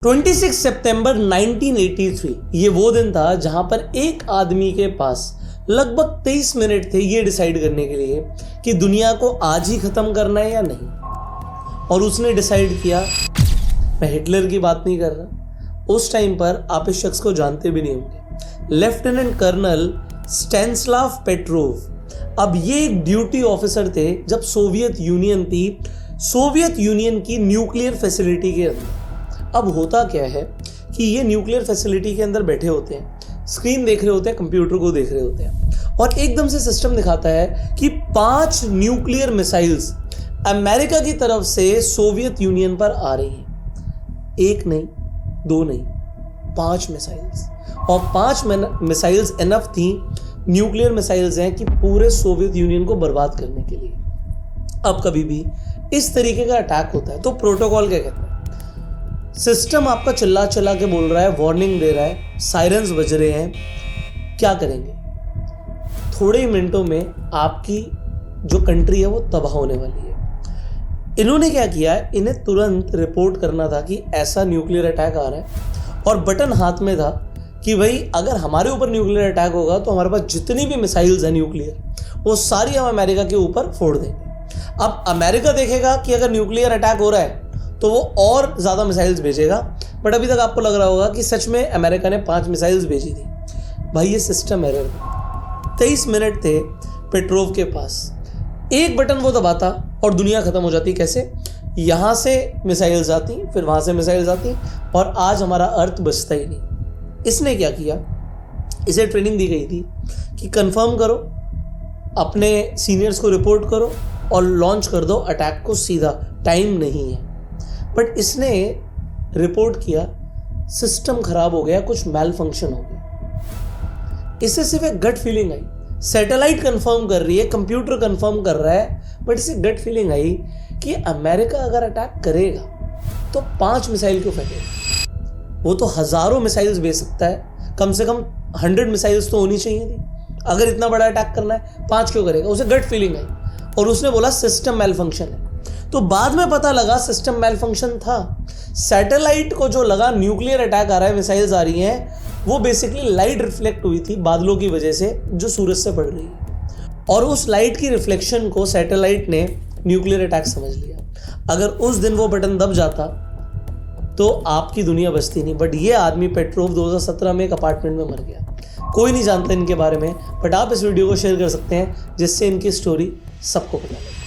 26 सितंबर 1983 ये वो दिन था जहां पर एक आदमी के पास लगभग 23 मिनट थे ये डिसाइड करने के लिए कि दुनिया को आज ही खत्म करना है या नहीं। और उसने डिसाइड किया, मैं हिटलर की बात नहीं कर रहा, उस टाइम पर आप इस शख्स को जानते भी नहीं होंगे, लेफ्टिनेंट कर्नल स्टैनिस्लाव पेट्रोव। अब ये एक ड्यूटी ऑफिसर थे जब सोवियत यूनियन थी, सोवियत यूनियन की न्यूक्लियर फैसिलिटी के अंदर। अब होता क्या है कि ये न्यूक्लियर फैसिलिटी के अंदर बैठे होते हैं, स्क्रीन देख रहे होते हैं, कंप्यूटर को देख रहे होते हैं, और एकदम से सिस्टम दिखाता है कि 5 न्यूक्लियर मिसाइल्स अमेरिका की तरफ से सोवियत यूनियन पर आ रही हैं। 1 नहीं, 2 नहीं, 5 मिसाइल्स। और 5 मिसाइल्स इनफ थी, न्यूक्लियर मिसाइल्स हैं कि पूरे सोवियत यूनियन को बर्बाद करने के लिए। अब कभी भी इस तरीके का अटैक होता है तो प्रोटोकॉल क्या कहता है? सिस्टम आपका चिल्ला चिल्ला के बोल रहा है, वार्निंग दे रहा है, सायरन्स बज रहे हैं, क्या करेंगे? थोड़े ही मिनटों में आपकी जो कंट्री है वो तबाह होने वाली है। इन्होंने क्या किया है, इन्हें तुरंत रिपोर्ट करना था कि ऐसा न्यूक्लियर अटैक आ रहा है, और बटन हाथ में था कि भाई अगर हमारे ऊपर न्यूक्लियर अटैक होगा तो हमारे पास जितनी भी मिसाइल्स हैं न्यूक्लियर, वो सारी हम अमेरिका के ऊपर फोड़ देंगे। अब अमेरिका देखेगा कि अगर न्यूक्लियर अटैक हो रहा है तो वो और ज़्यादा मिसाइल्स भेजेगा, बट अभी तक आपको लग रहा होगा कि सच में अमेरिका ने 5 मिसाइल्स भेजी थी। भाई ये सिस्टम एरर था। 23 मिनट थे पेट्रोव के पास, एक बटन वो दबाता और दुनिया ख़त्म हो जाती। कैसे? यहाँ से मिसाइल्स आती, फिर वहाँ से मिसाइल्स आती, और आज हमारा अर्थ बचता ही नहीं। इसने क्या किया, इसे ट्रेनिंग दी गई थी कि कंफर्म करो, अपने सीनियर्स को रिपोर्ट करो और लॉन्च कर दो अटैक को सीधा, टाइम नहीं है। बट इसने रिपोर्ट किया, सिस्टम खराब हो गया, कुछ मैल फंक्शन हो गया। इससे सिर्फ एक गट फीलिंग आई, सैटेलाइट कंफर्म कर रही है, कंप्यूटर कंफर्म कर रहा है, बट इसे गट फीलिंग आई कि अमेरिका अगर अटैक करेगा तो 5 मिसाइल क्यों फेंकेगा? वो तो हज़ारों मिसाइल्स भेज सकता है, कम से कम 100 मिसाइल्स तो होनी चाहिए थी। अगर इतना बड़ा अटैक करना है 5 क्यों करेगा? उसे गट फीलिंग आई और उसने बोला सिस्टम मैल फंक्शन है। तो बाद में पता लगा सिस्टम मैल फंक्शन था। सैटेलाइट को जो लगा न्यूक्लियर अटैक आ रहा है, मिसाइल्स आ रही हैं, वो बेसिकली लाइट रिफ्लेक्ट हुई थी बादलों की वजह से जो सूरज से पड़ रही है, और उस लाइट की रिफ्लेक्शन को सैटेलाइट ने न्यूक्लियर अटैक समझ लिया। अगर उस दिन वो बटन दब जाता तो आपकी दुनिया बचती नहीं। बट ये आदमी पेट्रोव 2017 में एक अपार्टमेंट में मर गया। कोई नहीं जानता इनके बारे में, बट आप इस वीडियो को शेयर कर सकते हैं जिससे इनकी स्टोरी सबको पता लगे।